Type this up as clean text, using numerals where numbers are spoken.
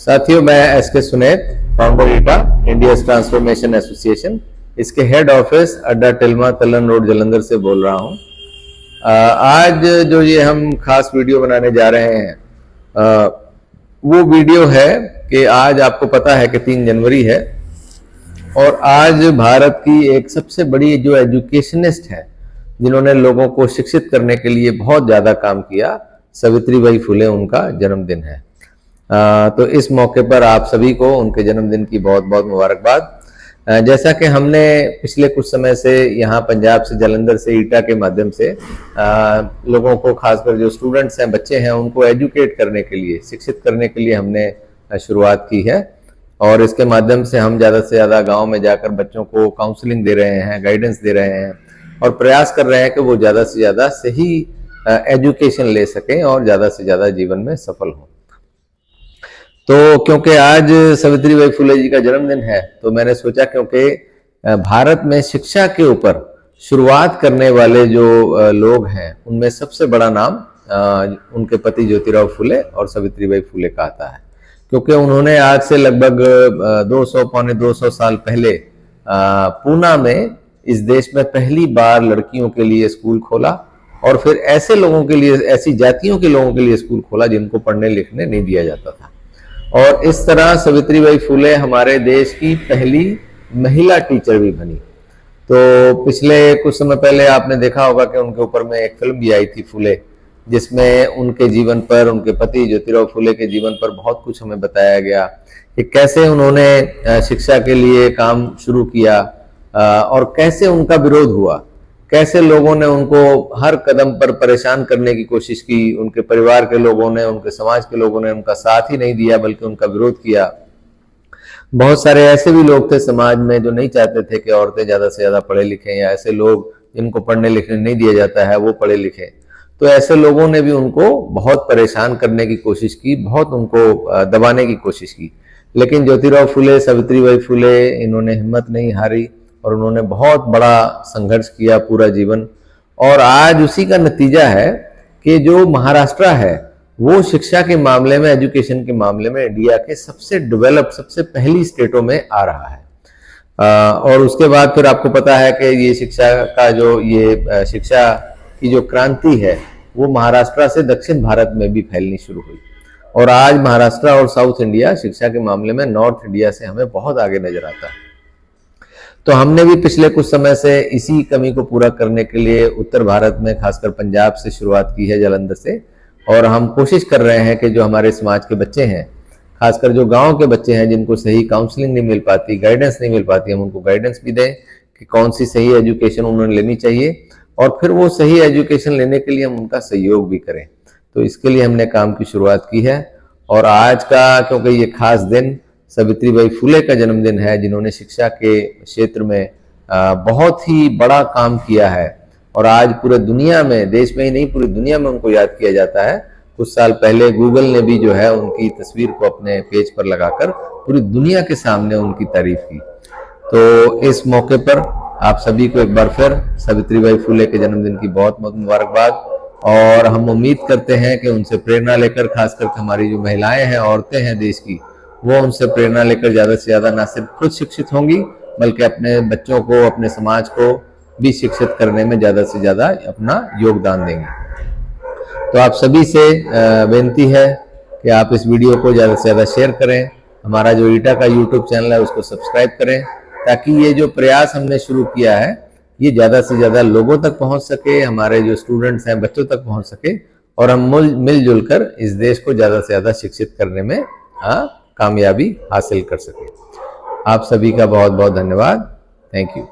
साथियों, मैं SK Sunet, founder ईटा India transformation association, इसके हेड ऑफिस अड्डा टिल्मा तलन रोड जलंधर से बोल रहा हूं। आज जो ये हम खास वीडियो बनाने जा रहे हैं वो वीडियो है कि आज आपको पता है कि 3 जनवरी है और आज भारत की एक सबसे बड़ी जो एजुकेशनिस्ट है, जिन्होंने लोगों को शिक्षित करने के लिए बहुत ज़्यादा काम किया, सावित्रीबाई फुले, उनका जन्मदिन है। तो इस मौके पर आप सभी को उनके जन्मदिन की बहुत बहुत मुबारकबाद। जैसा कि हमने पिछले कुछ समय से यहाँ पंजाब से, जलंधर से, ईटा के माध्यम से लोगों को, खासकर जो स्टूडेंट्स हैं, बच्चे हैं, उनको एजुकेट करने के लिए, शिक्षित करने के लिए हमने शुरुआत की है। और इसके माध्यम से हम ज़्यादा से ज़्यादा गाँव में जाकर बच्चों को काउंसलिंग दे रहे हैं, गाइडेंस दे रहे हैं और प्रयास कर रहे हैं कि वो ज़्यादा से ज़्यादा सही एजुकेशन ले सकें और ज़्यादा से ज़्यादा जीवन में सफल हों। तो क्योंकि आज सावित्रीबाई फुले जी का जन्मदिन है, तो मैंने सोचा क्योंकि भारत में शिक्षा के ऊपर शुरुआत करने वाले जो लोग हैं, उनमें सबसे बड़ा नाम उनके पति ज्योतिराव फुले और सावित्रीबाई फुले का आता है। क्योंकि उन्होंने आज से लगभग 200 पौने 200 साल पहले पूना में इस देश में पहली बार लड़कियों के लिए स्कूल खोला और फिर ऐसे लोगों के लिए, ऐसी जातियों के लोगों के लिए स्कूल खोला जिनको पढ़ने लिखने नहीं दिया जाता था। और इस तरह सावित्रीबाई फुले हमारे देश की पहली महिला टीचर भी बनी। तो पिछले कुछ समय पहले आपने देखा होगा कि उनके ऊपर में एक फिल्म भी आई थी, फुले, जिसमें उनके जीवन पर, उनके पति ज्योतिराव फुले के जीवन पर बहुत कुछ हमें बताया गया कि कैसे उन्होंने शिक्षा के लिए काम शुरू किया और कैसे उनका विरोध हुआ, कैसे लोगों ने उनको हर कदम पर परेशान करने की कोशिश की। उनके परिवार के लोगों ने, उनके समाज के लोगों ने उनका साथ ही नहीं दिया बल्कि उनका विरोध किया। बहुत सारे ऐसे भी लोग थे समाज में जो नहीं चाहते थे कि औरतें ज़्यादा से ज़्यादा पढ़े लिखें, या ऐसे लोग जिनको पढ़ने लिखने नहीं दिया जाता है वो पढ़े लिखें। तो ऐसे लोगों ने भी उनको बहुत परेशान करने की कोशिश की, बहुत उनको दबाने की कोशिश की। लेकिन ज्योतिराव फुले, सावित्रीबाई फुले, इन्होंने हिम्मत नहीं हारी और उन्होंने बहुत बड़ा संघर्ष किया पूरा जीवन। और आज उसी का नतीजा है कि जो महाराष्ट्र है वो शिक्षा के मामले में, एजुकेशन के मामले में इंडिया के सबसे डेवलप, सबसे पहली स्टेटों में आ रहा है। और उसके बाद फिर आपको पता है कि ये शिक्षा का जो, ये शिक्षा की जो क्रांति है वो महाराष्ट्र से दक्षिण भारत में भी फैलनी शुरू हुई। और आज महाराष्ट्र और साउथ इंडिया शिक्षा के मामले में नॉर्थ इंडिया से हमें बहुत आगे नजर आता है। तो हमने भी पिछले कुछ समय से इसी कमी को पूरा करने के लिए उत्तर भारत में, खासकर पंजाब से शुरुआत की है, जलंधर से। और हम कोशिश कर रहे हैं कि जो हमारे समाज के बच्चे हैं, खासकर जो गांव के बच्चे हैं, जिनको सही काउंसलिंग नहीं मिल पाती, गाइडेंस नहीं मिल पाती, हम उनको गाइडेंस भी दें कि कौन सी सही एजुकेशन उन्होंने लेनी चाहिए और फिर वो सही एजुकेशन लेने के लिए हम उनका सहयोग भी करें। तो इसके लिए हमने काम की शुरुआत की है। और आज का, क्योंकि ये खास दिन सावित्रीबाई फुले का जन्मदिन है, जिन्होंने शिक्षा के क्षेत्र में बहुत ही बड़ा काम किया है और आज पूरे दुनिया में, देश में ही नहीं पूरी दुनिया में उनको याद किया जाता है। कुछ साल पहले गूगल ने भी जो है उनकी तस्वीर को अपने पेज पर लगाकर पूरी दुनिया के सामने उनकी तारीफ की। तो इस मौके पर आप सभी को एक बार फिर सावित्रीबाई फुले के जन्मदिन की बहुत बहुत मुबारकबाद। और हम उम्मीद करते हैं कि उनसे प्रेरणा लेकर, खासकर हमारी जो महिलाएं हैं, औरतें हैं देश की, वो उनसे प्रेरणा लेकर ज़्यादा से ज़्यादा न सिर्फ खुद शिक्षित होंगी बल्कि अपने बच्चों को, अपने समाज को भी शिक्षित करने में ज़्यादा से ज़्यादा अपना योगदान देंगे। तो आप सभी से बेनती है कि आप इस वीडियो को ज़्यादा से ज़्यादा शेयर करें। हमारा जो ईटा का यूट्यूब चैनल है उसको सब्सक्राइब करें, ताकि ये जो प्रयास हमने शुरू किया है ये ज़्यादा से ज़्यादा लोगों तक पहुँच सके, हमारे जो स्टूडेंट्स हैं बच्चों तक पहुँच सके और हम मिलजुल कर इस देश को ज़्यादा से ज़्यादा शिक्षित करने में कामयाबी हासिल कर सके। आप सभी का बहुत बहुत धन्यवाद। Thank you.